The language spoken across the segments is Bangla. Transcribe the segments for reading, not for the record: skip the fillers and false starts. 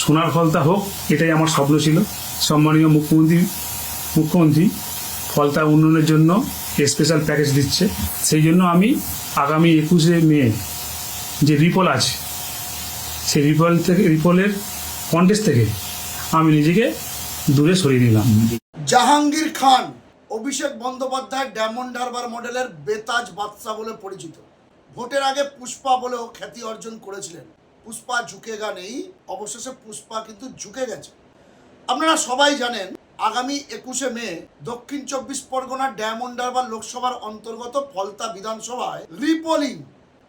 সোনার ফলতা হোক, এটাই আমার স্বপ্ন ছিল। সম্মানীয় মুখ্যমন্ত্রী ফলতা উন্নয়নের জন্য স্পেশাল প্যাকেজ দিচ্ছে। সেই জন্য আমি আগামী 21শে মে যে রিপল আছে, সেই রিপলের কন্টেস্ট থেকে আমি নিজেকে দূরে সরিয়ে নিলাম। জাহাঙ্গীর খান অভিষেক বন্দ্যোপাধ্যায় ডায়মন্ড হারবার মডেলের বেতাজ বাদশা বলে পরিচিত। ভোটের আগে পুষ্পা বলেও খ্যাতি অর্জন করেছিলেন। পুষ্পা ঝুঁকেগা নেই, অবশেষে পুষ্পা কিন্তু ঝুঁকে গেছে। আপনারা সবাই জানেন আগামী 21শে মে দক্ষিণ 24 পরগনার ডায়মন্ড হারবার লোকসভার অন্তর্গত ফলতা বিধানসভায় রিপোলিং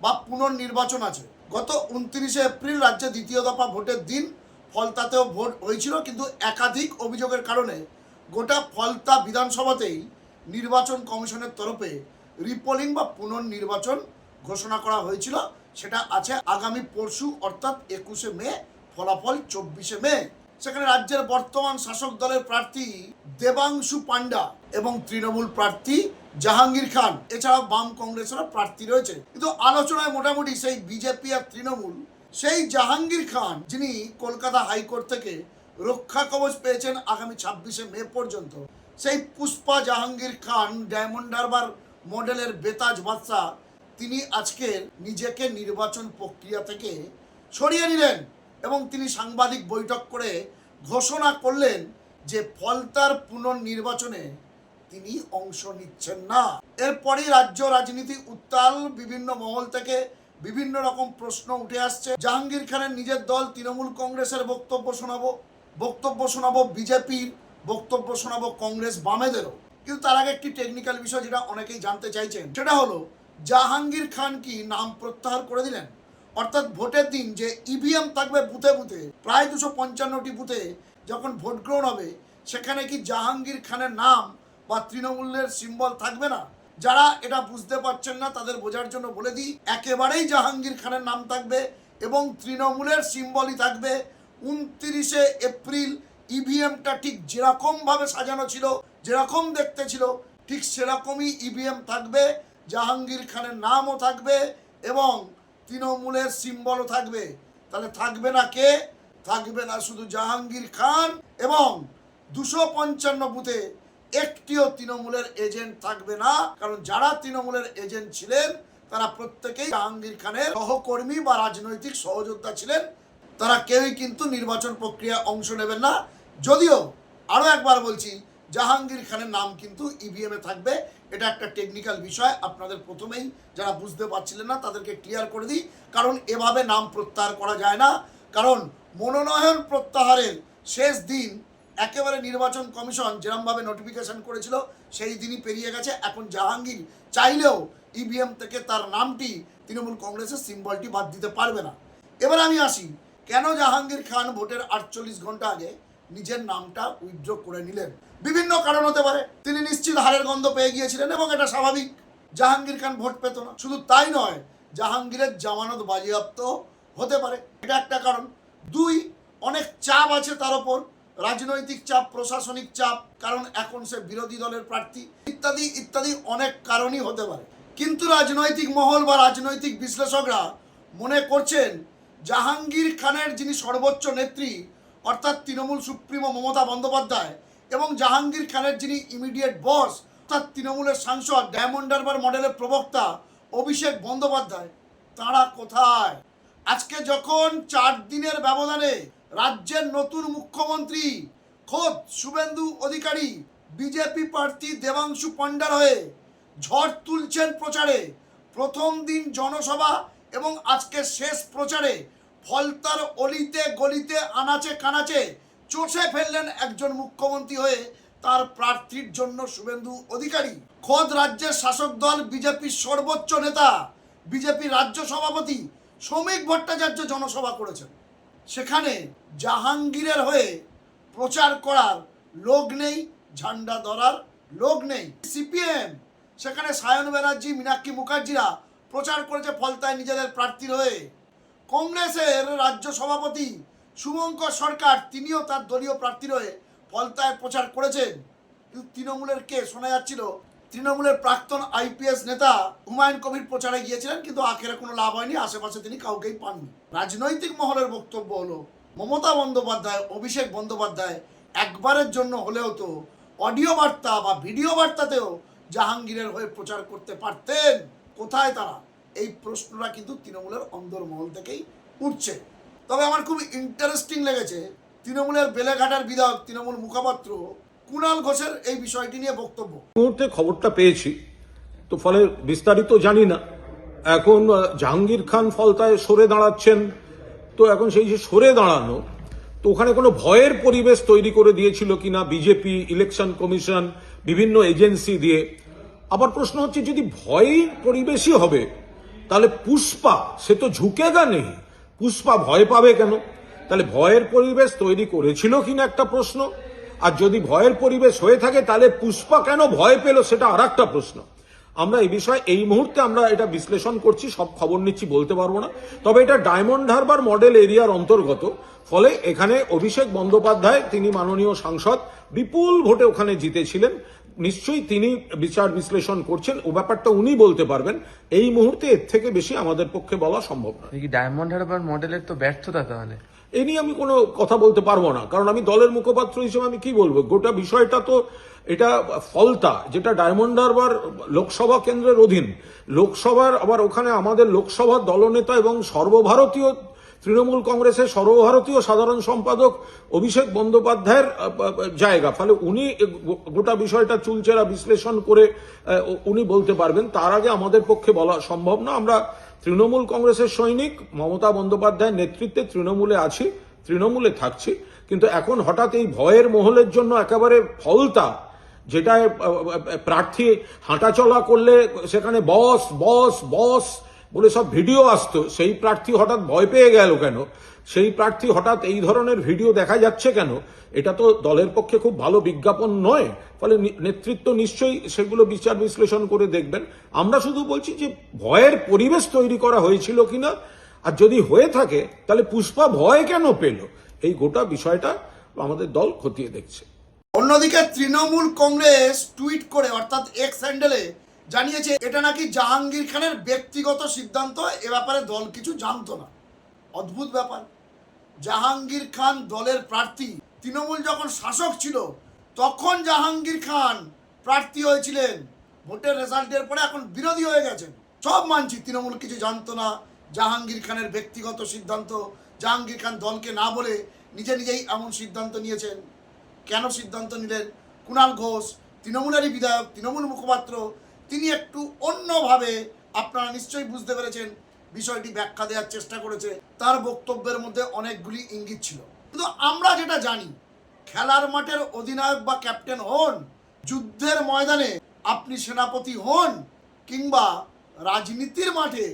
বা পুনর্নির্বাচন আছে। গত 29শে এপ্রিল রাজ্যে দ্বিতীয় দফা ভোটের দিন ফলতাতেও ভোট হয়েছিল, কিন্তু একাধিক অভিযোগের কারণে গোটা ফলতা বিধানসভাতেই নির্বাচন কমিশনের তরফে রিপোলিং বা পুনর্নির্বাচন ঘোষণা করা হয়েছিল। সেটা আছে আগামী পরশু অর্থাৎ 21শে মে, ফলাফল 24শে মে। সেখানে রাজ্যের বর্তমান শাসক দলের প্রার্থী দেবাংশু পান্ডা এবং তৃণমূল প্রার্থী জাহাঙ্গীর খান, এছাড়াও বাম কংগ্রেসেরও প্রার্থী রয়েছে। কিন্তু আলোচনায় মোটামুটি সেই বিজেপি আর তৃণমূল, সেই জাহাঙ্গীর খান যিনি কলকাতা হাইকোর্ট থেকে রক্ষা কবচ পেয়েছেন আগামী 26শে মে পর্যন্ত, সেই পুষ্পা জাহাঙ্গীর খান ডায়মন্ড হারবার মডেলের বেতাজ বাদশা, তিনি আজকে নিজেকে নির্বাচন প্রক্রিয়া থেকে সরিয়ে নিলেন এবং তিনি সাংবাদিক বৈঠক করে ঘোষণা করলেন যে ফলতার পুনর্নির্বাচনে তিনি অংশ নিচ্ছেন না। এরপরই রাজ্য রাজনীতি উত্তাল, বিভিন্ন মহল থেকে বিভিন্ন রকম প্রশ্ন উঠে আসছে। জাহাঙ্গীর খানের নিজের দল তৃণমূল কংগ্রেসের বক্তব্য শোনাবো বিজেপির বক্তব্য শোনাবো, কংগ্রেস বামেদেরও। কিন্তু তার আগে একটি টেকনিক্যাল বিষয় যেটা অনেকেই জানতে চাইছেন, সেটা হলো জাহাঙ্গীর খান কি নাম প্রত্যাহার করে দিলেন? অর্থাৎ ভোটের দিন যে ইভিএম থাকবে বুথে বুথে, প্রায় 255টি বুথে যখন ভোট গ্রহণ হবে, সেখানে কি জাহাঙ্গীর খানের নাম বা তৃণমূলের সিম্বল থাকবে না? যারা এটা বুঝতে পারছেন না তাদের বোঝার জন্য বলে দিই, একেবারেই জাহাঙ্গীর খানের নাম থাকবে এবং তৃণমূলের সিম্বলই থাকবে। 29শে এপ্রিল ইভিএমটা ঠিক যেরকমভাবে সাজানো ছিল, যেরকম দেখতে ছিল, ঠিক সেরকমই ইভিএম থাকবে। জাহাঙ্গীর খানের নামও থাকবে এবং তৃণমূলের সিম্বলও থাকবে। তাহলে থাকবে না কে? থাকবে না শুধু জাহাঙ্গীর খান, এবং 255 বুথে একটিও তৃণমূলের এজেন্ট থাকবে না। কারণ যারা তৃণমূলের এজেন্ট ছিলেন তারা প্রত্যেকেই জাহাঙ্গীর খানের সহকর্মী বা রাজনৈতিক সহযোদ্ধা ছিলেন। তারা কেউই কিন্তু নির্বাচন প্রক্রিয়ায় অংশ নেবেন না। যদিও আরও একবার বলছি, জাহাঙ্গীর খানের নাম কিন্তু ইভিএমে থাকবে। এটা একটা টেকনিক্যাল বিষয়, আপনাদের প্রথমেই যারা বুঝতে পারছিলেন না তাদেরকে ক্লিয়ার করে দিই। কারণ এভাবে নাম প্রত্যাহার করা যায় না, কারণ মনোনয়ন প্রত্যাহারের শেষ দিন একেবারে নির্বাচন কমিশন যেরকমভাবে নোটিফিকেশন করেছিল সেই দিনই পেরিয়ে গেছে। এখন জাহাঙ্গীর চাইলেও ইভিএম থেকে তার নামটি, তৃণমূল কংগ্রেসের সিম্বলটি বাদ দিতে পারবে না। এবার আমি আসি, কেন জাহাঙ্গীর খান ভোটের 48 ঘন্টা আগে নিজের নামটা উইথড্র করে নিলেন? বিভিন্ন কারণ হতে পারে। তিনি নিশ্চিত হারের গন্ধ পেয়ে গিয়েছিলেন এবং এটা স্বাভাবিক, জাহাঙ্গীর খান ভোট পেত না। শুধু তাই নয়, জাহাঙ্গীরের জামানত বাজেয়াপ্ত হতে পারে, এটা একটা কারণ। 2, অনেক চাপ আছে তার ওপর, রাজনৈতিক চাপ, প্রশাসনিক চাপ, কারণ এখন সে বিরোধী দলের প্রার্থী, ইত্যাদি ইত্যাদি অনেক কারণই হতে পারে। কিন্তু রাজনৈতিক মহল বা রাজনৈতিক বিশ্লেষকরা মনে করছেন জাহাঙ্গীর খানের যিনি সর্বোচ্চ নেত্রী অর্থাৎ তৃণমূল সুপ্রিমো মমতা বন্দ্যোপাধ্যায় এবং জাহাঙ্গীর খানের যিনি ইমিডিয়েট বস অর্থাৎ তৃণমূলের সাংসদ ডায়মন্ড হারবার মডেলের প্রবক্তা অভিষেক বন্দ্যোপাধ্যায়, তাঁরা কোথায়? আজকে যখন 4 দিনের ব্যবধানে রাজ্যের নতুন মুখ্যমন্ত্রী খোদ শুভেন্দু অধিকারী বিজেপি প্রার্থী দেবাংশু পান্ডার হয়ে ঝড় তুলছেন প্রচারে, প্রথম দিন জনসভা এবং আজকে শেষ প্রচারে ফলতার অলিতে গলিতে আনাচে কানাচে চষে ফেললেন একজন মুখ্যমন্ত্রী হয়ে তার প্রার্থীর জন্য শুভেন্দু অধিকারী। খোদ রাজ্যের শাসক দল বিজেপির সর্বোচ্চ নেতা, বিজেপি রাজ্য সভাপতি শ্রমিক ভট্টাচার্য জনসভা করেছেন। সেখানে জাহাঙ্গীরের হয়ে প্রচার করার লোক নেই, ঝান্ডা ধরার লোক নেই। সিপিএম সেখানে সায়ন ব্যানার্জি, মীনাক্ষী মুখার্জিরা প্রচার করেছে ফলতায় নিজেদের প্রার্থীর হয়ে। কংগ্রেসের রাজ্য সভাপতি শুভঙ্কর সরকার, তিনিও তার দলীয় প্রার্থীর হয়ে ফলতায় প্রচার করেছেন। কিন্তু তৃণমূলের কে শোনা যাচ্ছিল, তৃণমূলের প্রাক্তন আইপিএস নেতা হুমায়ুন কবির প্রচারে গিয়েছিলেন, কিন্তু আখেরে কোনো লাভ হয়নি, আশেপাশে তিনি কাউকেই পাননি। রাজনৈতিক মহলের বক্তব্য হলো মমতা বন্দ্যোপাধ্যায়, অভিষেক বন্দ্যোপাধ্যায় একবারের জন্য হলেও তো অডিও বার্তা বা ভিডিও বার্তাতেও জাহাঙ্গীরের হয়ে প্রচার করতে পারতেন। কোথায় তারা? এই প্রশ্নটা কিন্তু তৃণমূলের অন্দরমহল থেকেই উঠছে। তবে আমার খুব ইন্টারেস্টিং লেগেছে তৃণমূলের বেলেঘাটার বিধায়ক, তৃণমূল মুখপাত্র কুণাল ঘোষের এই বিষয়টি নিয়ে বক্তব্য। মুহূর্তে খবরটা পেয়েছি, তো ফলে বিস্তারিত জানি না। এখন জাহাঙ্গীর খান ফলতায় সরে দাঁড়াচ্ছেন, তো এখন সেই যে সরে দাঁড়ানো, তো ওখানে কোনো ভয়ের পরিবেশ তৈরি করে দিয়েছিল কিনা বিজেপি, ইলেকশন কমিশন, বিভিন্ন এজেন্সি দিয়ে। আবার প্রশ্ন হচ্ছে, যদি ভয়ের পরিবেশই হবে তাহলে পুষ্পা সে তো ঝুঁকেগা নেই, পুষ্পা ভয় পাবে কেন? তাহলে ভয়ের পরিবেশ তৈরি করেছিল কিনা একটা প্রশ্ন। আর যদি ভয়ের পরিবেশ হয়ে থাকে তাহলে পুষ্পা কেন ভয় পেল সেটা আর একটা প্রশ্ন। আমরা এই বিষয়ে এই মুহূর্তে আমরা এটা বিশ্লেষণ করছি, সব খবর নিচ্ছি বলতে পারবো না। তবে এটা ডায়মন্ড হারবার মডেল এরিয়ার অন্তর্গত, ফলে এখানে অভিষেক বন্দ্যোপাধ্যায়, তিনি মাননীয় সাংসদ, বিপুল ভোটে ওখানে জিতেছিলেন। নিশ্চয়ই তিনি বিচার বিশ্লেষণ করছেন, ও ব্যাপারটা উনি বলতে পারবেন। এই মুহূর্তে এর থেকে বেশি আমাদের পক্ষে বলা সম্ভব নয়। কি ডায়মন্ড হারবার মডেলের তো ব্যর্থতা তাহলে? এই নিয়ে আমি কোনো কথা বলতে পারবো না, কারণ আমি দলের মুখপাত্র হিসেবে আমি কি বলবো। গোটা বিষয়টা তো এটা ফলতা, যেটা ডায়মন্ড হারবার লোকসভা কেন্দ্রের অধীন। লোকসভার আবার ওখানে আমাদের লোকসভার দলনেতা এবং সর্বভারতীয় তৃণমূল কংগ্রেসের সর্বভারতীয় সাধারণ সম্পাদক অভিষেক বন্দ্যোপাধ্যায়ের জায়গা। ফলে উনি গোটা বিষয়টা চুলচেরা বিশ্লেষণ করে উনি বলতে পারবেন। তার আগে আমাদের পক্ষে বলা সম্ভব না। আমরা তৃণমূল কংগ্রেসের সৈনিক, মমতা বন্দ্যোপাধ্যায়ের নেতৃত্বে তৃণমূলে আছি, তৃণমূলে থাকছি। কিন্তু এখন হঠাৎ এই ভয়ের মহলের জন্য একেবারে ফলতা, যেটা প্রার্থী হাঁটাচলা করলে সেখানে বস বস বস বলে সব ভিডিও আসতো, সেই প্রার্থী হঠাৎ ভয় পেয়ে গেল কেন? সেই প্রার্থী হঠাৎ এই ধরনের ভিডিও দেখা যাচ্ছে কেন? এটা তো দলের পক্ষে খুব ভালো বিজ্ঞাপন নয়। ফলে নেতৃত্ব নিশ্চয়ই সেগুলো বিচার বিশ্লেষণ করে দেখবেন। আমরা শুধু বলছি যে ভয়ের পরিবেশ তৈরি করা হয়েছিল কিনা, আর যদি হয়ে থাকে তাহলে পুষ্পা ভয় কেন পেল, এই গোটা বিষয়টা আমাদের দল খতিয়ে দেখছে। অন্যদিকে তৃণমূল কংগ্রেস টুইট করে, অর্থাৎ এক্স হ্যান্ডেলে জানিয়েছে এটা নাকি জাহাঙ্গীর খানের ব্যক্তিগত সিদ্ধান্ত, এ ব্যাপারে দল কিছু জানতো না। অদ্ভুত ব্যাপার। জাহাঙ্গীর খান দলের প্রার্থী। তৃণমূল যখন শাসক ছিল তখন জাহাঙ্গীর খান প্রার্থী হয়েছিলেন, ভোটের রেজাল্টের পরে এখন বিরোধী হয়ে গেছেন। সব মানছি তৃণমূল কিছু জানতো না, জাহাঙ্গীর খানের ব্যক্তিগত সিদ্ধান্ত, জাহাঙ্গীর খান দলকে না বলে নিজে নিজেই এমন সিদ্ধান্ত নিয়েছেন। কেন সিদ্ধান্ত নিলেন? কুণাল ঘোষ তৃণমূলেরই বিধায়ক, তৃণমূল মুখপাত্র, তিনি একটু অন্যভাবে, আপনারা নিশ্চয়ই বুঝতে পেরেছেন, বিষয়টি ব্যাখ্যা দেওয়ার চেষ্টা করেছে। তার বক্তব্যের মধ্যে অনেকগুলি ইঙ্গিত ছিল। কিন্তু আমরা যেটা জানি, খেলার মাঠের অধিনায়ক বা ক্যাপ্টেন হন, যুদ্ধের ময়দানে আপনি সেনাপতি হন, কিংবা রাজনীতির মাঠে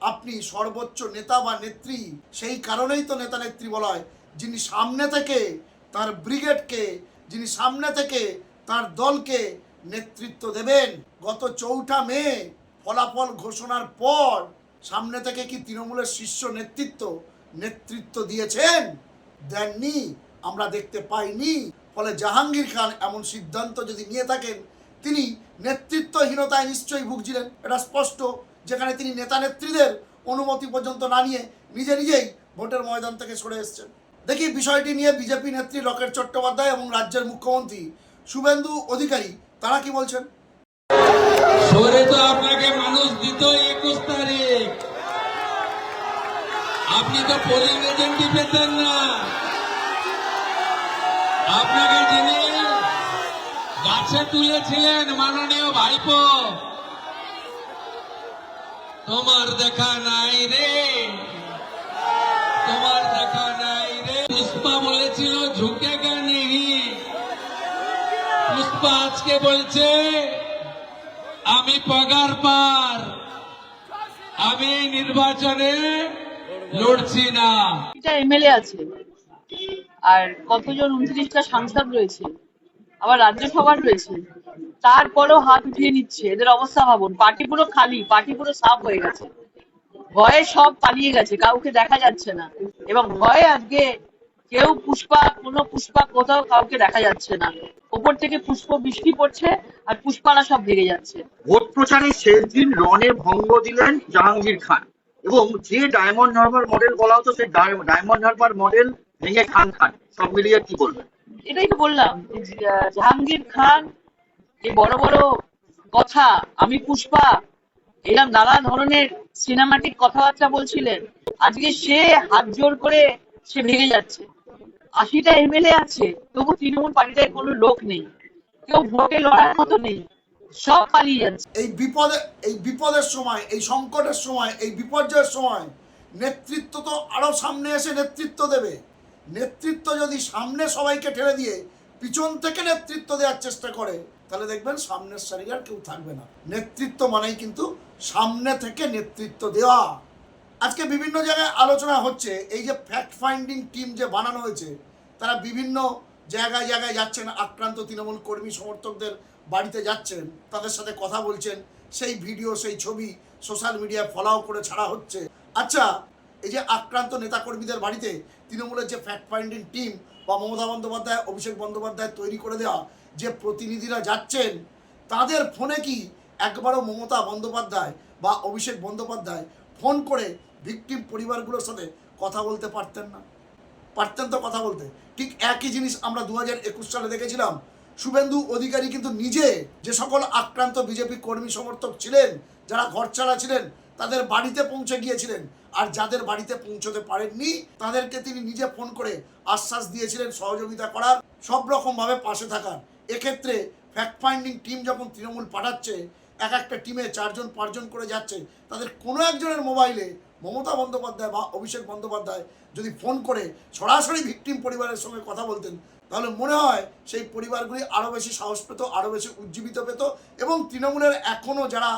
আপনি সর্বোচ্চ নেতা বা নেত্রী, সেই কারণেই তো নেতা নেত্রী বলা হয়, যিনি সামনে থেকে তার ব্রিগেডকে, যিনি সামনে থেকে তার দলকে নেতৃত্ব দেবেন। গত 4 মে ফলাফল ঘোষণার পর সামনে থেকে কি তৃণমূলের শীর্ষ নেতৃত্ব দিয়েছেন? দেননি, আমরা দেখতে পাইনি। ফলে জাহাঙ্গীর খান এমন সিদ্ধান্ত যদি নিয়ে থাকেন, তিনি নেতৃত্বহীনতায় নিশ্চয়ই ভুগছিলেন, এটা স্পষ্ট। যেখানে তিনি নেতা নেত্রীদের অনুমতি পর্যন্ত না নিয়ে নিজে নিজেই ভোটের ময়দান থেকে সরে এসছেন। দেখি বিষয়টি নিয়ে বিজেপি নেত্রী লকেট চট্টোপাধ্যায় এবং রাজ্যের মুখ্যমন্ত্রী শুভেন্দু অধিকারী তারা কি বলছেন। সরে তো আপনাকে মানুষ দিত 21 তারিখ, আপনি তো পোলিং এজেন্টই পেতেন না। আপনাকে যিনি গাছে তুলেছিলেন মাননীয় ভাইপো, তোমার দেখা নাই রে, তোমার দেখা নাই রে। পুষ্পা বলেছিল ঝুঁকেগা নেই, পুষ্পা আজকে বলছে আমি পগার পার, আমি নির্বাচনে লড়ছি না। এটা এমএলএ আছে, আর কতজন 29টা সাংসদ রয়েছে, আবার রাজ্যসভার রয়েছে, তারপরেও হাত উঠিয়ে নিচ্ছে। এদের অবস্থা ভাবুন। পার্টি পুরো খালি, পার্টি পুরো সাফ হয়ে গেছে। ভয়ে সব পালিয়ে গেছে, কাউকে দেখা যাচ্ছে না। এবং ভয়ে আজকে কেউ কোনো পুষ্পা কোথাও কাউকে দেখা যাচ্ছে না। ওপর থেকে পুষ্প বৃষ্টি পড়ছে আর পুষ্পারা সব ভেঙে যাচ্ছে। ভোট প্রচারের শেষ দিন রণে ভঙ্গ দিলেন জাহাঙ্গীর খান, এবং যে ডায়মন্ড হারবার মডেল বলা হতো সেই ডায়মন্ড হারবার মডেল ভেঙে খান খান, সব মিলিয়ে কি বলবেন? এটাই তো বললাম যে, জাহাঙ্গীর খান এই বড় বড় কথা, আমি পুষ্পা, এরকম নানা ধরনের সিনেমাটিক কথাবার্তা বলছিলেন, আজকে সে হাত জোর করে সে ভেঙে যাচ্ছে। 80টা এমএলএ আছে, তবু তৃণমূল পার্টিতে কোনো লোক নেই, কেউ ভোটে লড়ার মতো নেই, সব পালিয়ে যাচ্ছে। এই বিপদের সময়, এই সংকটের সময়, এই বিপর্যয়ের সময় নেতৃত্ব তো আরো সামনে এসে নেতৃত্ব দেবে। নেতৃত্ব যদি সামনে সবাইকে ঠেলে দিয়ে পিছন থেকে নেতৃত্ব দেওয়ার চেষ্টা করে, তাহলে দেখবেন সামনের সারির আর কেউ থাকবে না। নেতৃত্ব মানেই কিন্তু সামনে থেকে নেতৃত্ব দেওয়া। আজকে বিভিন্ন জায়গায় আলোচনা হচ্ছে, এই যে ফ্যাক্ট ফাইন্ডিং টিম যে বানানো হয়েছে, তারা বিভিন্ন জায়গায় জায়গায় যাচ্ছেন, আক্রান্ত তৃণমূল কর্মী সমর্থকদের বাড়িতে যাচ্ছেন, তাদের সাথে কথা বলছেন, সেই ভিডিও সেই ছবি সোশ্যাল মিডিয়ায় ফলাও করে ছাড়া হচ্ছে। আচ্ছা, এই যে আক্রান্ত নেতাকর্মীদের বাড়িতে তৃণমূলের যে ফ্যাক্ট ফাইন্ডিং টিম বা মমতা বন্দ্যোপাধ্যায়, অভিষেক বন্দ্যোপাধ্যায় তৈরি করে দেওয়া যে প্রতিনিধিরা যাচ্ছেন, তাদের ফোনে কি একবারও মমতা বন্দ্যোপাধ্যায় বা অভিষেক বন্দ্যোপাধ্যায় ফোন করে ভিকটিম পরিবারগুলোর সাথে কথা বলতে পারতেন না? পারতেন তো কথা বলতে। ঠিক একই জিনিস আমরা 2021 সালে দেখেছিলাম। শুভেন্দু অধিকারী কিন্তু নিজে যে সকল আক্রান্ত বিজেপি কর্মী সমর্থক ছিলেন, যারা ঘরছাড়া ছিলেন, তাদের বাড়িতে পৌঁছে গিয়েছিলেন, আর যাদের বাড়িতে পৌঁছতে পারেননি তাদেরকে তিনি নিজে ফোন করে আশ্বাস দিয়েছিলেন সহযোগিতা করার, সব রকমভাবে পাশে থাকার। এক্ষেত্রে ফ্যাক্ট ফাইন্ডিং টিম যখন তৃণমূল পাঠাচ্ছে, এক একটা টিমে 4জন 5জন করে যাচ্ছে, তাদের কোনো একজনের মোবাইলে মমতা বন্দ্যোপাধ্যায় বা অভিষেক বন্দ্যোপাধ্যায় যদি ফোন করে সরাসরি ভিকটিম পরিবারের সঙ্গে কথা বলতেন, তাহলে মনে হয় সেই পরিবারগুলি আরও বেশি সাহস পেত, আরও বেশি উজ্জীবিত পেত, এবং তৃণমূলের এখনও যারা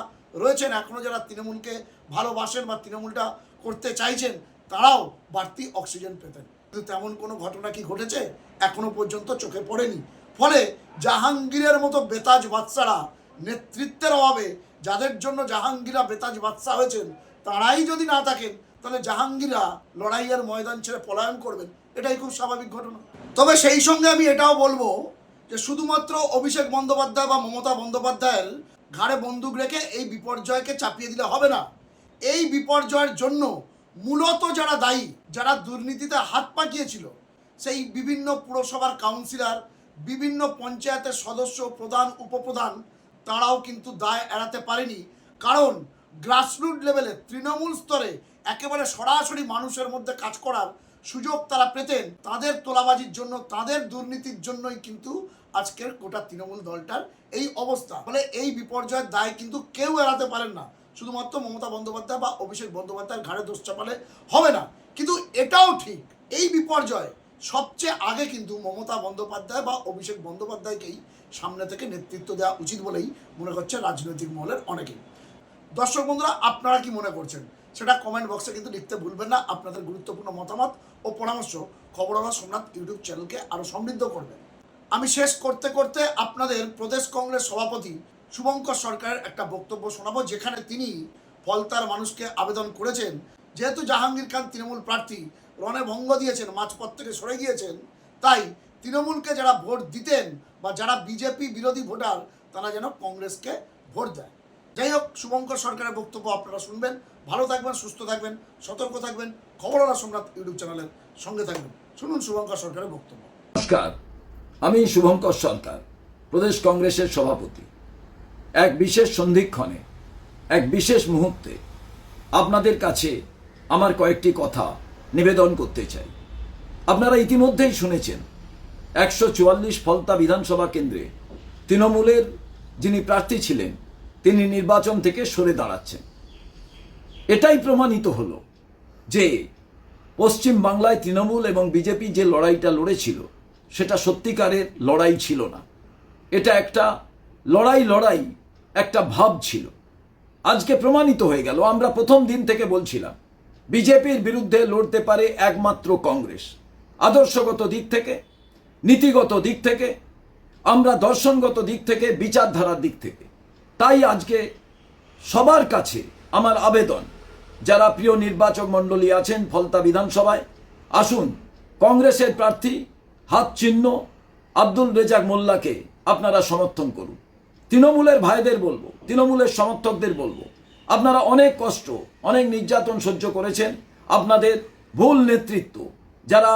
রয়েছেন, এখনও যারা তৃণমূলকে ভালোবাসেন বা তৃণমূলটা করতে চাইছেন, তারাও বাড়তি অক্সিজেন পেতেন। কিন্তু তেমন কোনো ঘটনা কি ঘটেছে? এখনো পর্যন্ত চোখে পড়েনি। ফলে জাহাঙ্গীরের মতো বেতাজ বাদশারা নেতৃত্বের অভাবে, যাদের জন্য জাহাঙ্গীরা বেতাজ বাদশা হয়েছেন, তারাই যদি না থাকেন, তাহলে জাহাঙ্গীরা লড়াইয়ের ময়দান ছেড়ে পলায়ন করবেন, এটাই খুব স্বাভাবিক ঘটনা। তবে সেই সঙ্গে আমি এটাও বলবো যে শুধুমাত্র অভিষেক বন্দ্যোপাধ্যায় বা মমতা বন্দ্যোপাধ্যায়ের ঘাড়ে বন্দুক রেখে এই বিপর্যয়কে চাপিয়ে দিলে হবে না। এই বিপর্যয়ের জন্য মূলত যারা দায়ী, যারা দুর্নীতিতে হাত পাকিয়েছিল, সেই বিভিন্ন পুরসভার কাউন্সিলর, বিভিন্ন পঞ্চায়েতের সদস্য, প্রধান, উপপ্রধান, তারাও কিন্তু দায় এড়াতে পারেনি। কারণ গ্রাসরুট লেভেলে, তৃণমূল স্তরে একেবারে সরাসরি মানুষের মধ্যে কাজ করার সুযোগ তারা পেতেন। তাদের তোলাবাজির জন্য, তাদের দুর্নীতির জন্যই কিন্তু আজকের গোটা তৃণমূল দলটার এই অবস্থা। ফলে এই বিপর্যয়ের দায় কিন্তু কেউ এড়াতে পারেন না। শুধুমাত্র মমতা বন্দ্যোপাধ্যায় বা অভিষেক বন্দ্যোপাধ্যায়ের ঘাড়ে দোষ চাপালে হবে না। কিন্তু এটাও ঠিক, এই বিপর্যয় সবচেয়ে আগে কিন্তু মমতা বন্দ্যোপাধ্যায় বা অভিষেক বন্দ্যোপাধ্যায়কেই সামনে থেকে নেতৃত্ব দেওয়া উচিত বলেই মনে করছে রাজনৈতিক মহলের অনেকেই। দর্শক বন্ধুরা, আপনারা কি মনে করছেন সেটা কমেন্ট বক্সে কিন্তু লিখতে ভুলবেন না। আপনাদের গুরুত্বপূর্ণ মতামত ও পরামর্শ খবরওয়ালা সোমনাথ ইউটিউব চ্যানেলকে আরও সমৃদ্ধ করবেন। আমি শেষ করতে করতে আপনাদের প্রদেশ কংগ্রেস সভাপতি শুভঙ্কর সরকারের একটা বক্তব্য শোনাবো, যেখানে তিনি ফলতার মানুষকে আবেদন করেছেন, যেহেতু জাহাঙ্গীর খান তৃণমূল প্রার্থী রণে ভঙ্গ দিয়েছেন, মাঝপথ থেকে সরে গিয়েছেন, তাই তৃণমূলকে যারা ভোট দিতেন বা যারা বিজেপি বিরোধী ভোটার, তারা যেন কংগ্রেসকে ভোট দেয়। যাই হোক, শুভঙ্কর সরকারের বক্তব্য আপনারা শুনবেন। ভালো থাকবেন, সুস্থ থাকবেন, সতর্ক থাকবেন। খবরওয়ালা সোমনাথ ইউটিউব চ্যানেলের সঙ্গে থাকবেন। শুনুন শুভঙ্কর সরকারের বক্তব্য। নমস্কার, আমি শুভঙ্কর সরকার, প্রদেশ কংগ্রেসের সভাপতি। এক বিশেষ সন্ধিক্ষণে, এক বিশেষ মুহূর্তে আপনাদের কাছে আমার কয়েকটি কথা নিবেদন করতে চাই। আপনারা ইতিমধ্যেই শুনেছেন 144 ফলতা বিধানসভা কেন্দ্রে তৃণমূলের যিনি প্রার্থী ছিলেন, তিনি নির্বাচন থেকে সরে দাঁড়াচ্ছেন। এটাই প্রমাণিত হলো যে পশ্চিম বাংলায় তৃণমূল এবং বিজেপি যে লড়াইটা লড়েছিল, সেটা সত্যিকারের লড়াই ছিল না। এটা একটা লড়াই একটা ভাব ছিল। আজকে প্রমাণিত হয়ে গেল। আমরা প্রথম দিন থেকে বলছিলাম বিজেপির বিরুদ্ধে লড়তে পারে একমাত্র কংগ্রেস, আদর্শগত দিক থেকে, নীতিগত দিক থেকে, আমরা দর্শনগত দিক থেকে, বিচারধারার দিক থেকে। তাই আজকে সবার কাছে আমার আবেদন, যারা প্রিয় নির্বাচক মণ্ডলী আছেন ফলতা বিধানসভায়, আসুন কংগ্রেসের প্রার্থী হাত চিহ্ন আব্দুল রেজাক মোল্লাকে আপনারা সমর্থন করুন। তৃণমূলের ভাইদের বলবো, তৃণমূলের সমর্থকদের বলবো, আপনারা অনেক কষ্ট, অনেক নির্যাতন সহ্য করেছেন। আপনাদের ভুল নেতৃত্ব, যারা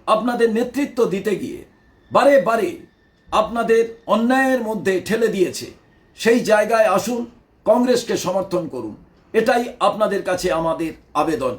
আপনাদের নেতৃত্ব দিতে গিয়ে বারে বারে আপনাদের অন্যায়ের মধ্যে ঠেলে দিয়েছে, সেই জায়গায় আসুন, কংগ্রেসকে সমর্থন করুন। এটাই আপনাদের কাছে আমাদের আবেদন।